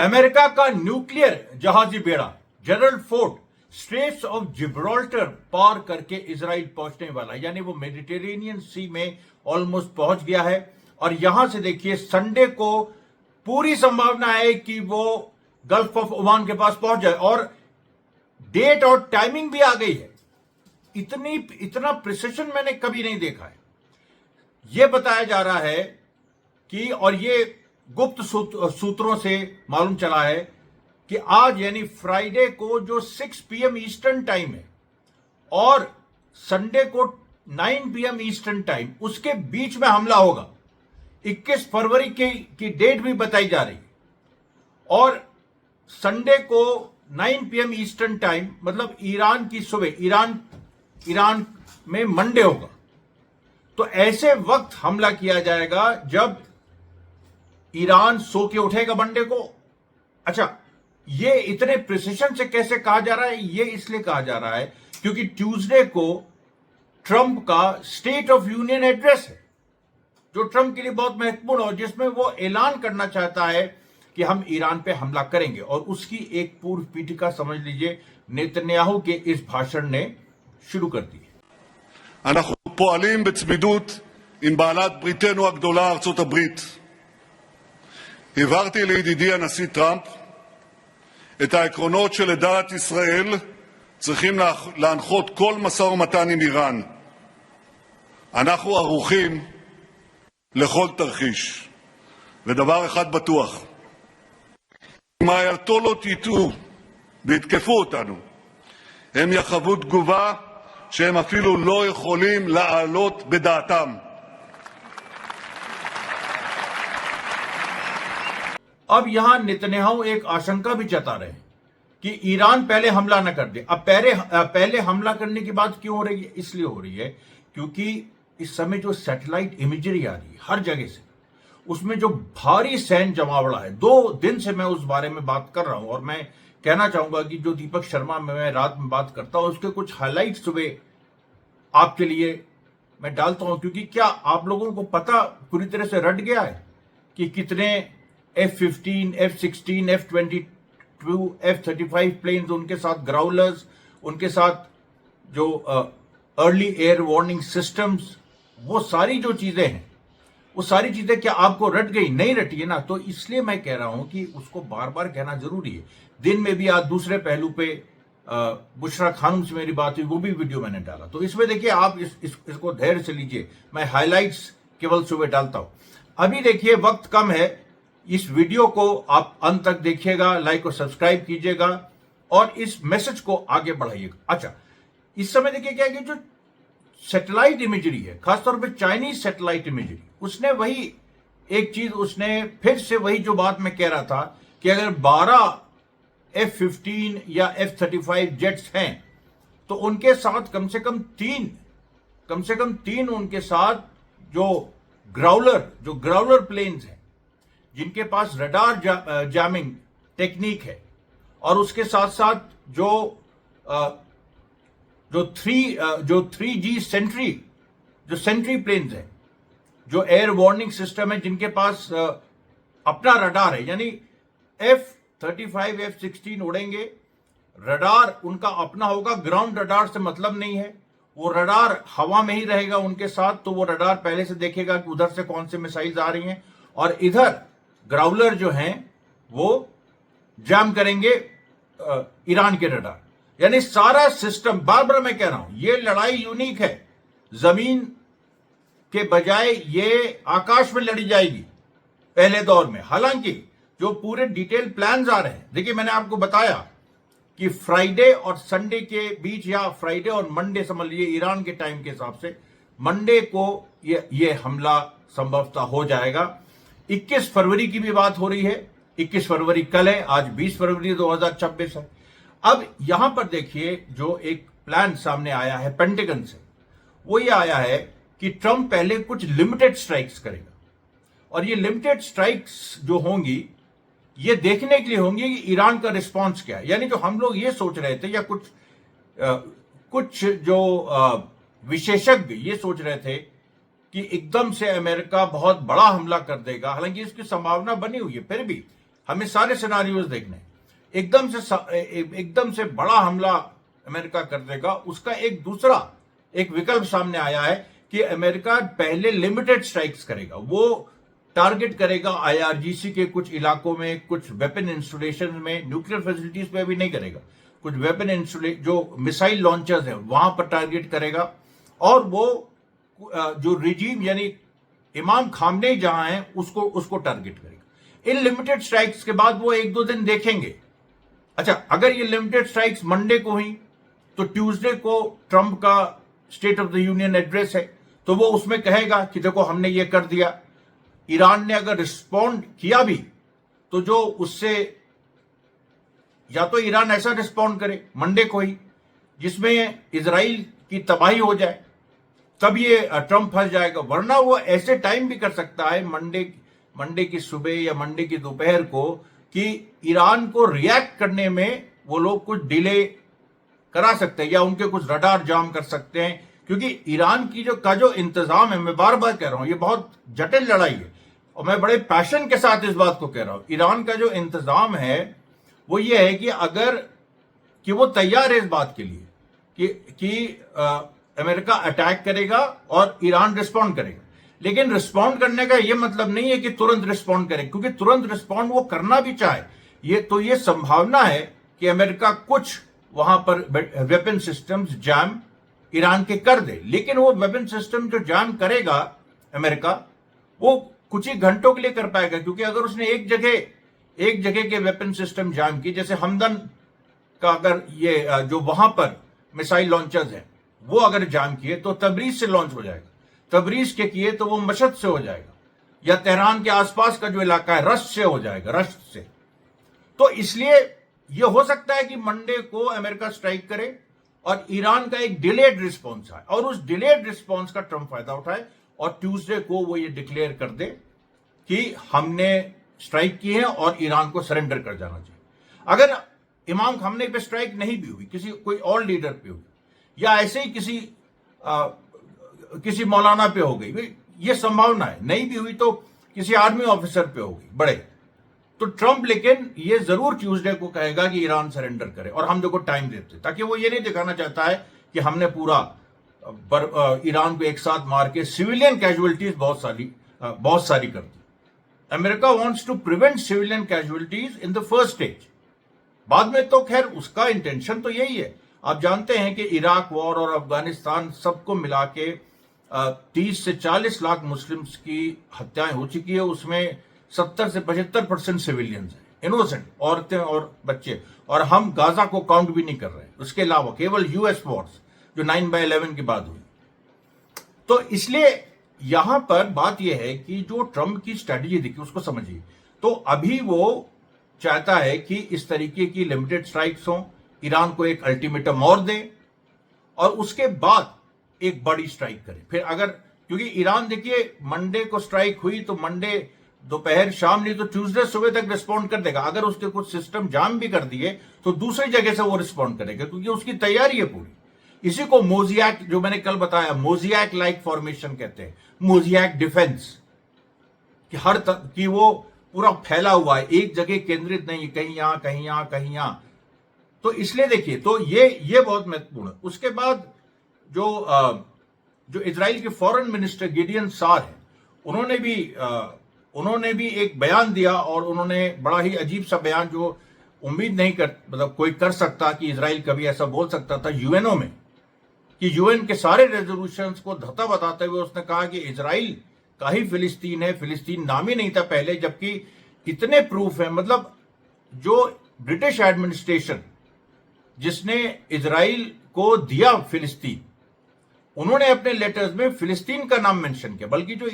America का nuclear जहाजी बेड़ा Gerald Ford straits of Gibraltar पार करके इजराइल पहुंचने वाला, यानी वो मेडिटेरेनियन सी में ऑलमोस्ट पहुंच गया है। और यहां से देखिए संडे को पूरी संभावना है कि वो गल्फ ऑफ ओमान के पास पहुंच जाए, और डेट और टाइमिंग भी आ गई है। इतना प्रिसिशन मैंने कभी नहीं देखा है। यह बताया जा रहा है कि, और ये गुप्त सूत्रों से मालूम चला है कि आज यानी फ्राइडे को जो 6 PM ईस्टर्न टाइम है और संडे को 9 PM ईस्टर्न टाइम, उसके बीच में हमला होगा। 21 फरवरी की डेट भी बताई जा रही है, और संडे को 9 PM ईस्टर्न टाइम मतलब ईरान की सुबह, ईरान में मंडे होगा। तो ऐसे वक्त हमला किया जाएगा जब ईरान सो के उठेगा मंडे को। अच्छा, ये इतने प्रिसिशन से कैसे कहा जा रहा है? ये इसलिए कहा जा रहा है क्योंकि ट्यूसडे को ट्रंप का स्टेट ऑफ यूनियन एड्रेस है, जो ट्रंप के लिए बहुत महत्वपूर्ण है, जिसमें वो ऐलान करना चाहता है कि हम ईरान पे हमला करेंगे। और उसकी एक पूर्व पीठिका समझ लीजिए नेतन्याहू के इस भाषण ने शुरू कर दी। אנחנו פועלים בצמידות עם בעלת בריתנו הגדולה ארצות הברית. הבהרתי לידידי הנשיא טראמפ את העקרונות שלדעת ישראל צריכים להנחות כל משא ומתן עם איראן. אנחנו ערוכים לכל תרחיש. ודבר אחד בטוח, אם האייתולות יטעו ויתקפו אותנו, הם יחוו תגובה שהם אפילו לא יכולים להעלות בדעתם. अब यहां नेतन्याहू एक आशंका भी जता रहे हैं कि ईरान पहले हमला न कर दे। अब पहले हमला करने की बात क्यों हो रही है? इसलिए हो रही है क्योंकि इस समय जो सैटेलाइट इमेजरी आ रही है हर जगह से, उसमें जो भारी सैन्य जमावड़ा है, 2 दिन से मैं उस बारे में बात कर रहा हूं। और मैं कहना चाहूंगा कि जो दीपक शर्मा में मैं रात में बात करता हूं, उसके कुछ हाईलाइट सुबह आपके लिए मैं डालता हूं, क्योंकि क्या आप लोगों को पता पूरी तरह से रट गया है कि कितने F-15, F-16, F-22, F-35 planes, उनके साथ ग्राउलर्स, उनके साथ जो अर्ली एयर वार्निंग सिस्टम्स, वो सारी जो चीजें हैं, वो सारी चीजें क्या आपको रट गई? नहीं रटी है ना। तो इसलिए मैं कह रहा हूं कि उसको बार बार कहना जरूरी है। दिन में भी आज दूसरे पहलू पे बुशरा खानम से मेरी बात हुई, वो भी वीडियो मैंने डाला। तो इसमें देखिए आप इसको धैर्य से लीजिए, मैं हाईलाइट्स केवल सुबह डालता हूं। अभी देखिए वक्त कम है, इस वीडियो को आप अंत तक देखिएगा, लाइक और सब्सक्राइब कीजिएगा और इस मैसेज को आगे बढ़ाइएगा। अच्छा, इस समय देखिए क्या है कि जो सैटेलाइट इमेजरी है, खासतौर पे चाइनीज सैटेलाइट इमेजरी, उसने वही एक चीज, उसने फिर से वही जो बात मैं कह रहा था कि अगर 12 F-15 या F-35 जेट्स हैं तो उनके साथ कम से कम तीन उनके साथ जो ग्राउलर प्लेन्स हैं, जिनके पास रडार जैमिंग टेक्निक है, और उसके साथ साथ जो 3G सेंट्री प्लेन्स हैं, जो एयर वार्निंग सिस्टम है, जिनके पास अपना रडार है, यानी F-35 F-16 उड़ेंगे, रडार उनका अपना होगा, ग्राउंड रडार से मतलब नहीं है। वो रडार हवा में ही रहेगा उनके साथ, तो वो रडार पहले से देखेगा कि उधर से कौन से मिसाइल्स आ रही हैं, और इधर ग्राउलर जो हैं वो जैम करेंगे ईरान के रडार। यानी सारा सिस्टम, बार बार मैं कह रहा हूं, ये लड़ाई यूनिक है। जमीन के बजाय ये आकाश में लड़ी जाएगी पहले दौर में। हालांकि जो पूरे डिटेल प्लान्स आ रहे हैं, देखिए मैंने आपको बताया कि फ्राइडे और संडे के बीच, या फ्राइडे और मंडे समझ लीजिए ईरान के टाइम के हिसाब से, मंडे को ये हमला संभवतः हो जाएगा। 21 फरवरी की भी बात हो रही है। 21 फरवरी कल है, आज 20 फरवरी 2026 है। अब यहां पर देखिए जो एक प्लान सामने आया है पेंटागन से, वो ये आया है कि ट्रंप पहले कुछ लिमिटेड स्ट्राइक्स करेगा, और ये लिमिटेड स्ट्राइक्स जो होंगी ये देखने के लिए होंगी कि ईरान का रिस्पांस क्या है। यानी जो हम लोग ये सोच रहे थे, या कुछ जो विशेषज्ञ ये सोच रहे थे कि एकदम से अमेरिका बहुत बड़ा हमला कर देगा, हालांकि इसकी संभावना बनी हुई है, फिर भी हमें सारे सिनारियोज देखने हैं। एकदम से बड़ा हमला अमेरिका कर देगा, उसका एक दूसरा एक विकल्प सामने आया है कि अमेरिका पहले लिमिटेड स्ट्राइक्स करेगा। वो टारगेट करेगा आईआरजीसी के कुछ इलाकों में, कुछ वेपन इंस्टॉलेशन में, न्यूक्लियर फैसिलिटीज पे भी नहीं करेगा, कुछ वेपन इंस्टॉलेशन जो मिसाइल लॉन्चर्स हैं वहां पर टारगेट करेगा। और वो जो रिजीम यानी इमाम खामनेई जहां है उसको टारगेट करेगा। इन लिमिटेड स्ट्राइक्स के बाद वो एक दो दिन देखेंगे। अच्छा, अगर ये लिमिटेड स्ट्राइक्स मंडे को हुई तो ट्यूसडे को ट्रंप का state of the union address है, तो वो उसमें कहेगा कि देखो हमने ये कर दिया। ईरान ने अगर रिस्पॉन्ड किया भी तो जो उससे या तो ईरान ऐसा रिस्पॉन्ड करे मंडे को ही जिसमें इजराइल की तबाही हो जाए, तब ये ट्रंप फंस जाएगा। वरना वो ऐसे टाइम भी कर सकता है मंडे की सुबह या मंडे की दोपहर को कि ईरान को रिएक्ट करने में वो लोग कुछ डिले करा सकते हैं या उनके कुछ रडार जाम कर सकते हैं। क्योंकि ईरान की जो इंतजाम है, मैं बार बार कह रहा हूं, ये बहुत जटिल लड़ाई है और मैं बड़े पैशन के साथ इस बात को कह रहा हूं। ईरान का जो इंतजाम है वो ये है कि वो तैयार है इस बात के लिए कि अमेरिका अटैक करेगा और ईरान रिस्पॉन्ड करेगा। लेकिन रिस्पॉन्ड करने का यह मतलब नहीं है कि तुरंत रिस्पॉन्ड करे, क्योंकि तुरंत रिस्पॉन्ड वो करना भी चाहे ये संभावना है कि अमेरिका कुछ वहां पर वेपन सिस्टम्स जैम ईरान के कर दे। लेकिन वो वेपन सिस्टम जो जैम करेगा अमेरिका, वो कुछ ही घंटों के लिए कर पाएगा। क्योंकि अगर उसने एक जगह के वेपन सिस्टम जैम की, जैसे हमदन का अगर ये जो वहां पर मिसाइल लॉन्चर्स हैं वो अगर जाम किए तो तबरीज से लॉन्च हो जाएगा, तबरीज के किए तो वो मशहद से हो जाएगा, या तेहरान के आसपास का जो इलाका है रश्त से हो जाएगा, रश्त से। तो इसलिए यह हो सकता है कि मंडे को अमेरिका स्ट्राइक करे और ईरान का एक डिलेड रिस्पॉन्स आए और उस डिलेड रिस्पॉन्स का ट्रंप फायदा उठाए और ट्यूसडे को वो ये डिक्लेयर कर दे कि हमने स्ट्राइक की है और ईरान को सरेंडर कर जाना चाहिए। अगर इमाम खामनेई पे स्ट्राइक नहीं भी हुई, कोई और लीडर पे हुई, या ऐसे ही किसी मौलाना पे हो गई, ये संभावना है। नहीं भी हुई तो किसी आर्मी ऑफिसर पे होगी बड़े, तो ट्रंप लेकिन ये जरूर ट्यूसडे को कहेगा कि ईरान सरेंडर करे और हम देखो टाइम देते, ताकि वो ये नहीं दिखाना चाहता है कि हमने पूरा ईरान को एक साथ मार के सिविलियन कैजुअलिटीज बहुत सारी कर दी। America wants to prevent civilian casualties in the first stage. बाद में तो खैर उसका इंटेंशन तो यही है। आप जानते हैं कि इराक वॉर और अफगानिस्तान सबको मिला के 30 से 40 लाख मुस्लिम्स की हत्याएं हो चुकी है। उसमें 70 से 75% सिविलियंस हैं, इनोसेंट औरतें और बच्चे, और हम गाजा को काउंट भी नहीं कर रहे। उसके अलावा केवल यूएस वॉर्स जो 9/11 के बाद हुई। तो इसलिए यहां पर बात यह है कि जो ट्रंप की स्ट्रेटेजी देखिए उसको समझिए। तो अभी वो चाहता है कि इस तरीके की लिमिटेड स्ट्राइक्स हों, ईरान को एक अल्टीमेटम और दे और उसके बाद एक बड़ी स्ट्राइक करे। फिर अगर, क्योंकि ईरान देखिए मंडे को स्ट्राइक हुई तो मंडे दोपहर शाम नहीं तो ट्यूसडे सुबह तक रिस्पॉन्ड कर देगा। अगर उसके कुछ सिस्टम जाम भी कर दिए तो दूसरी जगह से वो रिस्पॉन्ड करेगा, क्योंकि उसकी तैयारी है पूरी। इसी को मोजियाक, जो मैंने कल बताया, मोजियाक लाइक फॉर्मेशन कहते हैं, मोजियाक डिफेंस, कि वो पूरा फैला हुआ है, एक जगह केंद्रित नहीं, कहीं यहां कहीं यहां कहीं यहां। तो इसलिए देखिए, तो ये बहुत महत्वपूर्ण है। उसके बाद जो इजराइल के फॉरेन मिनिस्टर गिडियन सार है, उन्होंने भी एक बयान दिया और उन्होंने बड़ा ही अजीब सा बयान, जो उम्मीद नहीं मतलब कोई कर सकता कि इजराइल कभी ऐसा बोल सकता था यूएनओ में, कि यूएन के सारे रेजोल्यूशंस को धता बताते हुए उसने कहा कि इजराइल का ही फिलिस्तीन है, फिलिस्तीन नाम ही नहीं था पहले, जबकि इतने प्रूफ है। मतलब जो ब्रिटिश एडमिनिस्ट्रेशन जिसने इजराइल को दिया फिलिस्तीन, उन्होंने अपने लेटर्स में फिलिस्तीन का नाम मेंशन किया, बल्कि जो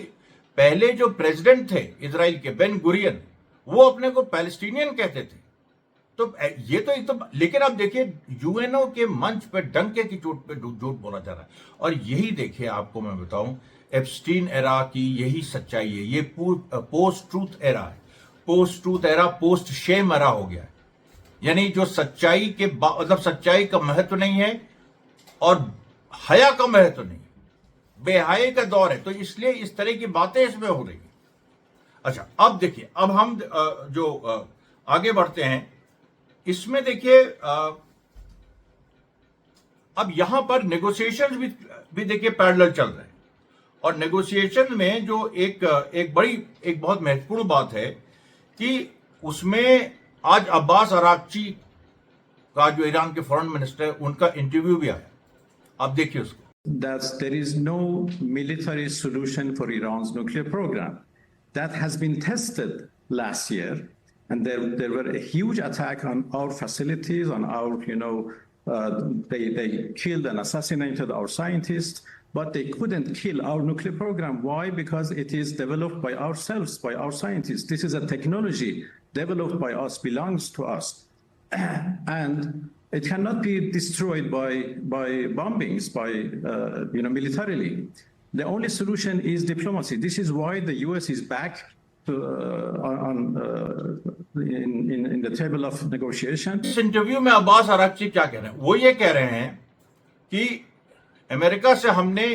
पहले जो प्रेसिडेंट थे इजराइल के, बेन गुरियन, वो अपने को पैलेस्टीनियन कहते थे। तो ये तो एकदम, लेकिन अब देखिए यूएनओ के मंच पर डंके की चोट पे झूठ बोला जा रहा है। और यही देखिए, आपको मैं बताऊं, एप्स्टीन एरा की यही सच्चाई है। ये पोस्ट ट्रूथ एरा है, post truth era post shame era हो गया है। यानी जो सच्चाई के मतलब सच्चाई का महत्व नहीं है और हया का महत्व नहीं, बेहयाई का दौर है। तो इसलिए इस तरह की बातें इसमें हो रही है। अच्छा, अब देखिए, अब हम जो आगे बढ़ते हैं। इसमें देखिए अब यहां पर नेगोशिएशन भी देखिए पैरेलल चल रहे हैं, और नेगोशिएशन में जो एक बहुत महत्वपूर्ण बात है कि उसमें आज अब्बास अराक्ची का जो ईरान के फॉरेन मिनिस्टर है उनका इंटरव्यू भी आया, आप देखिए उसको। that there is no military solution for Iran's nuclear program. That has been tested last year, and there were a huge attack on our facilities, on our, they killed and assassinated our scientists, but they couldn't kill our nuclear program. Why? Because it is developed by ourselves, by our scientists. This is a technology developed by us, belongs to us. And it cannot be destroyed by bombings, militarily. The only solution is diplomacy. This is why the U.S. is back in the table of negotiation. इस interview में Abbas Araghchi क्या कह रहे हैं? वो ये कह रहे हैं कि अमेरिका से हमने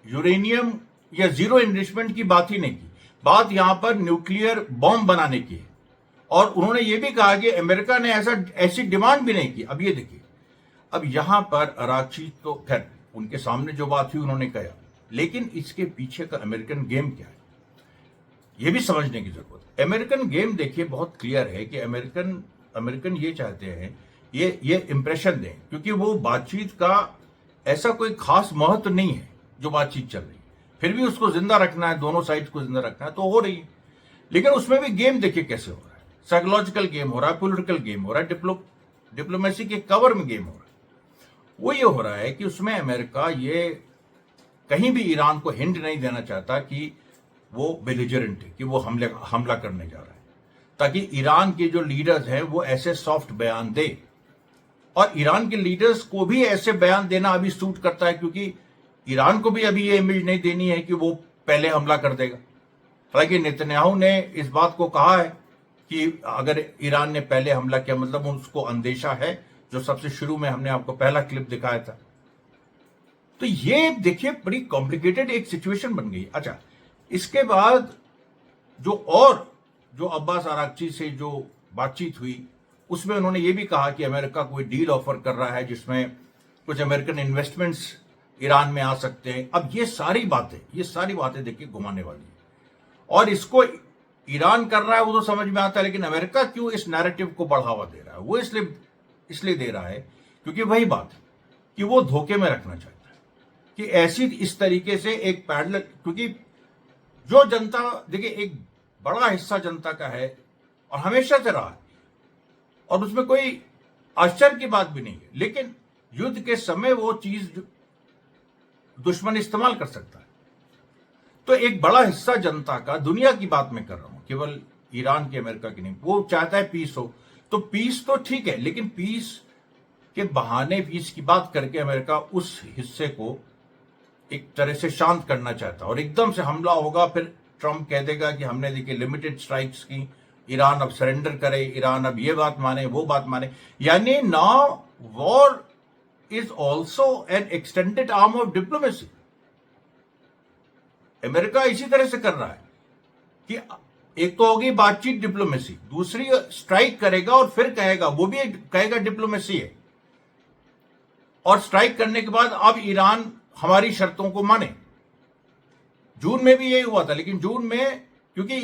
यूरेनियम या जीरो इन्वेस्टमेंट की बात ही नहीं की, बात यहां पर न्यूक्लियर बॉम्ब बनाने की है। और उन्होंने ये भी कहा कि अमेरिका ने ऐसी डिमांड भी नहीं की। अब ये देखिए, अब यहां पर अराक्ची तो खैर उनके सामने जो बात हुई उन्होंने कहा, लेकिन इसके पीछे का अमेरिकन गेम क्या है ये भी समझने की जरूरत है। अमेरिकन गेम देखिए बहुत क्लियर है कि अमेरिकन ये चाहते हैं, ये इंप्रेशन दें, क्योंकि वो बातचीत का ऐसा कोई खास महत्व नहीं है जो बातचीत चल रही है, फिर भी उसको जिंदा रखना है, दोनों साइड को जिंदा रखना है, तो हो रही है। लेकिन उसमें भी गेम देखिए कैसे हो रहा है, साइकोलॉजिकल गेम हो रहा है, पॉलिटिकल गेम हो रहा है, डिप्लोमेसी के कवर में गेम हो रहा है। वो ये हो रहा है कि उसमें अमेरिका ये कहीं भी ईरान को हिंट नहीं देना चाहता कि वो बेलिजरेंट है, कि वो हमला करने जा रहा है, ताकि ईरान के जो लीडर्स हैं वो ऐसे सॉफ्ट बयान दे। और ईरान के लीडर्स को भी ऐसे बयान देना अभी सूट करता है, क्योंकि ईरान को भी अभी ये इमेज नहीं देनी है कि वो पहले हमला कर देगा। हालांकि नेतन्याहू ने इस बात को कहा है कि अगर ईरान ने पहले हमला किया, मतलब उसको अंदेशा है, जो सबसे शुरू में हमने आपको पहला क्लिप दिखाया था। तो ये देखिए बड़ी कॉम्प्लिकेटेड एक सिचुएशन बन गई। अच्छा, इसके बाद जो अब्बास अराक्ची से जो बातचीत हुई उसमें उन्होंने ये भी कहा कि अमेरिका कोई डील ऑफर कर रहा है जिसमें कुछ अमेरिकन इन्वेस्टमेंट्स ईरान में आ सकते हैं। अब ये सारी बातें देखिए घुमाने वाली है, और इसको ईरान कर रहा है वो तो समझ में आता है, लेकिन अमेरिका क्यों इस नैरेटिव को बढ़ावा दे रहा है? वो इसलिए दे रहा है क्योंकि वही बात है कि वो धोखे में रखना चाहता है कि इस तरीके से एक पैरेलल, क्योंकि जो जनता देखिए एक बड़ा हिस्सा जनता का है और हमेशा से रहा है, और उसमें कोई आश्चर्य की बात भी नहीं है, लेकिन युद्ध के समय वो चीज दुश्मन इस्तेमाल कर सकता है। तो एक बड़ा हिस्सा जनता का, दुनिया की बात मैं कर रहा हूं, केवल ईरान की अमेरिका की नहीं, वो चाहता है पीस हो। तो पीस तो ठीक है, लेकिन पीस के बहाने, पीस की बात करके अमेरिका उस हिस्से को एक तरह से शांत करना चाहता है। और एकदम से हमला होगा, फिर ट्रंप कह देगा कि हमने देखिए लिमिटेड स्ट्राइक्स की, ईरान अब सरेंडर करे, ईरान अब ये बात माने, वो बात माने। यानी now war is also an extended arm of diplomacy. America इसी तरह से कर रहा है कि एक तो होगी बातचीत डिप्लोमेसी, दूसरी स्ट्राइक करेगा और फिर कहेगा, वो भी कहेगा डिप्लोमेसी है, और स्ट्राइक करने के बाद अब ईरान हमारी शर्तों को माने। जून में भी यही हुआ था, लेकिन जून में क्योंकि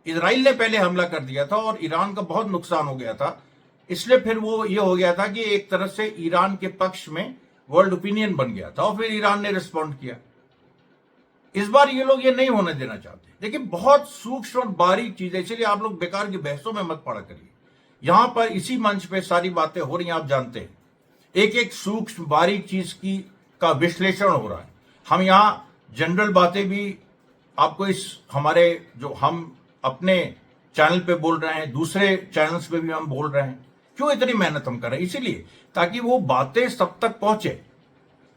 इजराइल ने पहले हमला कर दिया था और ईरान का बहुत नुकसान हो गया था, इसलिए फिर वो ये हो गया था कि एक तरह से ईरान के पक्ष में वर्ल्ड ओपिनियन बन गया था, और फिर ईरान ने रिस्पॉन्ड किया। इस बार ये लोग ये नहीं होने देना चाहते। देखिए बहुत सूक्ष्म और बारीक चीज है, इसलिए आप लोग बेकार की बहसों में मत पड़ा करिए। यहां पर इसी मंच पे सारी बातें हो रही हैं, आप जानते हैं, एक एक सूक्ष्म बारीक चीज का विश्लेषण हो रहा है। हम यहां जनरल बातें भी आपको हमारे जो हम अपने चैनल पे बोल रहे हैं, दूसरे चैनल्स पे भी हम बोल रहे हैं। क्यों इतनी मेहनत हम कर रहे हैं? इसीलिए ताकि वो बातें सब तक पहुंचे,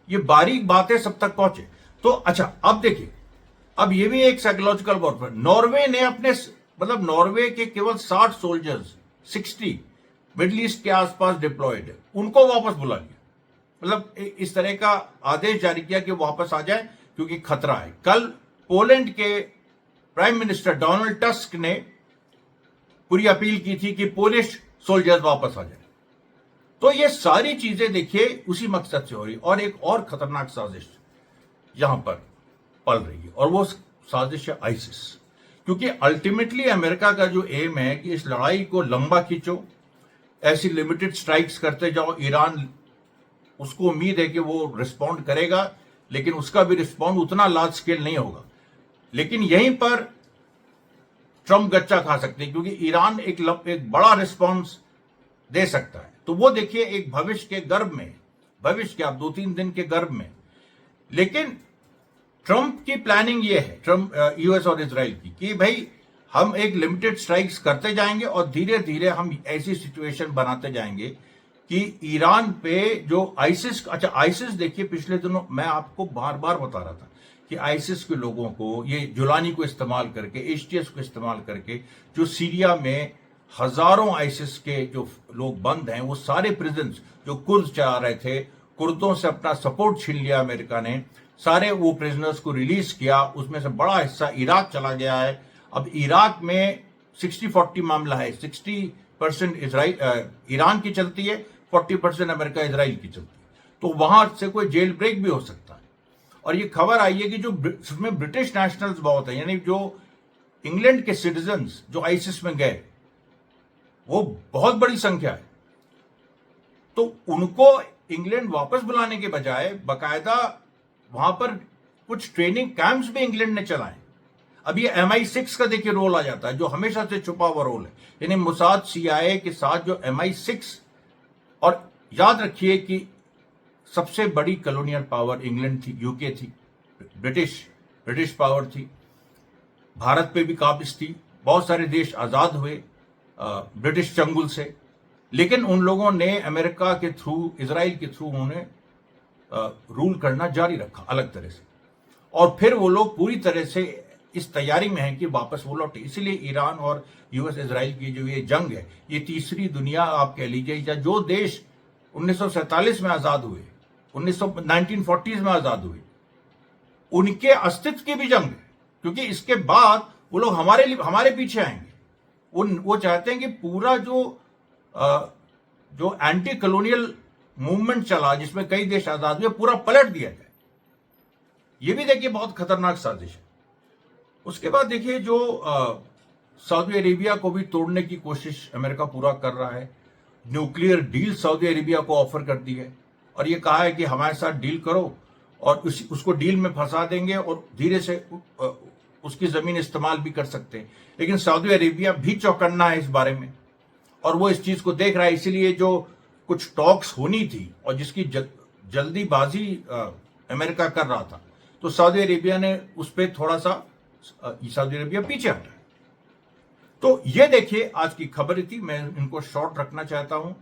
ये बारीक बातें सब तक पहुंचे। तो अच्छा, अब देखिए, अब ये भी एक साइकोलॉजिकल वॉरफेयर। नॉर्वे ने नॉर्वे के केवल 60 सोल्जर्स, 60 मिडिल ईस्ट के आसपास डिप्लॉयड है, उनको वापस बुला लिया। मतलब इस तरह का आदेश जारी किया कि वापस आ जाए क्योंकि खतरा है। कल पोलैंड के प्राइम मिनिस्टर डोनाल्ड टस्क ने पूरी अपील की थी कि पोलिश सोल्जर्स वापस आ जाए। तो ये सारी चीजें देखिए उसी मकसद से हो रही, और एक और खतरनाक साजिश यहां पर पल रही है, और वो साजिश है आइसिस। क्योंकि अल्टीमेटली अमेरिका का जो एम है कि इस लड़ाई को लंबा खींचो, ऐसी लिमिटेड स्ट्राइक्स करते जाओ। ईरान, उसको उम्मीद है कि वो रिस्पॉन्ड करेगा, लेकिन उसका भी रिस्पॉन्ड उतना लार्ज स्केल नहीं होगा। लेकिन यहीं पर ट्रंप गच्चा खा सकते हैं, क्योंकि ईरान एक बड़ा रिस्पॉन्स दे सकता है। तो वो देखिए एक भविष्य के गर्भ में, भविष्य के आप 2-3 दिन के गर्भ में। लेकिन ट्रंप की प्लानिंग ये है, ट्रंप यूएस और इजराइल की, कि भाई हम एक लिमिटेड स्ट्राइक्स करते जाएंगे और धीरे धीरे हम ऐसी सिचुएशन बनाते जाएंगे कि ईरान पे जो आइसिस, अच्छा आइसिस देखिए पिछले दिनों मैं आपको बार बार बता रहा था कि आइसिस के लोगों को, ये जुलानी को इस्तेमाल करके, एचटीएस को इस्तेमाल करके, जो सीरिया में हजारों आइसिस के जो लोग बंद हैं, वो सारे प्रिजन्स जो कुर्द चला रहे थे, कुर्दों से अपना सपोर्ट छीन लिया अमेरिका ने, सारे वो प्रिजनर्स को रिलीज किया। उसमें से बड़ा हिस्सा इराक चला गया है। अब इराक में 60-40 मामला है, 60% ईरान की चलती है, 40% अमेरिका इजराइल की चलती है। तो वहां से कोई जेल ब्रेक भी हो सकता है। और ये खबर आई है कि जो उसमें ब्रिटिश नेशनल्स बहुत है, यानी जो इंग्लैंड के सिटीजन्स जो आइसिस में गए, वो बहुत बड़ी संख्या है। तो उनको इंग्लैंड वापस बुलाने के बजाय बाकायदा वहां पर कुछ ट्रेनिंग कैंप्स भी इंग्लैंड ने चलाए। अब ये MI6 का देखिए रोल आ जाता है, जो हमेशा से छुपा हुआ रोल है, यानी मोसाद CIA के साथ जो MI6। और याद रखिए कि सबसे बड़ी कॉलोनियल पावर इंग्लैंड थी, यूके थी, ब्रिटिश पावर थी, भारत पे भी काबिज थी, बहुत सारे देश आजाद हुए ब्रिटिश चंगुल से। लेकिन उन लोगों ने अमेरिका के थ्रू, इजराइल के थ्रू उन्होंने रूल करना जारी रखा अलग तरह से। और फिर वो लोग पूरी तरह से इस तैयारी में हैं कि वापस वो लौटे। इसीलिए ईरान और यूएस इजराइल की जो ये जंग है, ये तीसरी दुनिया आप कह लीजिए, या जो देश 1947 में आजाद हुए, 1940s में आजाद हुए, उनके अस्तित्व की भी जंग है। क्योंकि इसके बाद वो लोग हमारे पीछे आएंगे। वो चाहते हैं कि पूरा जो एंटी कॉलोनियल मूवमेंट चला, जिसमें कई देश आजाद हुए, पूरा पलट दिया जाए। ये भी देखिए बहुत खतरनाक साजिश है। उसके बाद देखिए जो सऊदी अरेबिया को भी तोड़ने की कोशिश अमेरिका पूरा कर रहा है। न्यूक्लियर डील सऊदी अरेबिया को ऑफर कर दी है, और ये कहा है कि हमारे साथ डील करो, और उसको डील में फंसा देंगे और धीरे से उसकी जमीन इस्तेमाल भी कर सकते हैं। लेकिन सऊदी अरेबिया भी चौकन्ना है इस बारे में, और वो इस चीज को देख रहा है। इसीलिए जो कुछ टॉक्स होनी थी और जिसकी जल्दीबाजी अमेरिका कर रहा था, तो सऊदी अरेबिया ने उस पर थोड़ा सा सऊदी अरेबिया पीछे हटा। तो ये देखिए आज की खबर थी, मैं इनको शॉर्ट रखना चाहता हूं।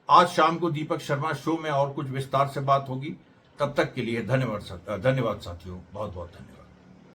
आज शाम को दीपक शर्मा शो में और कुछ विस्तार से बात होगी। तब तक के लिए धन्यवाद साथियों, बहुत बहुत धन्यवाद।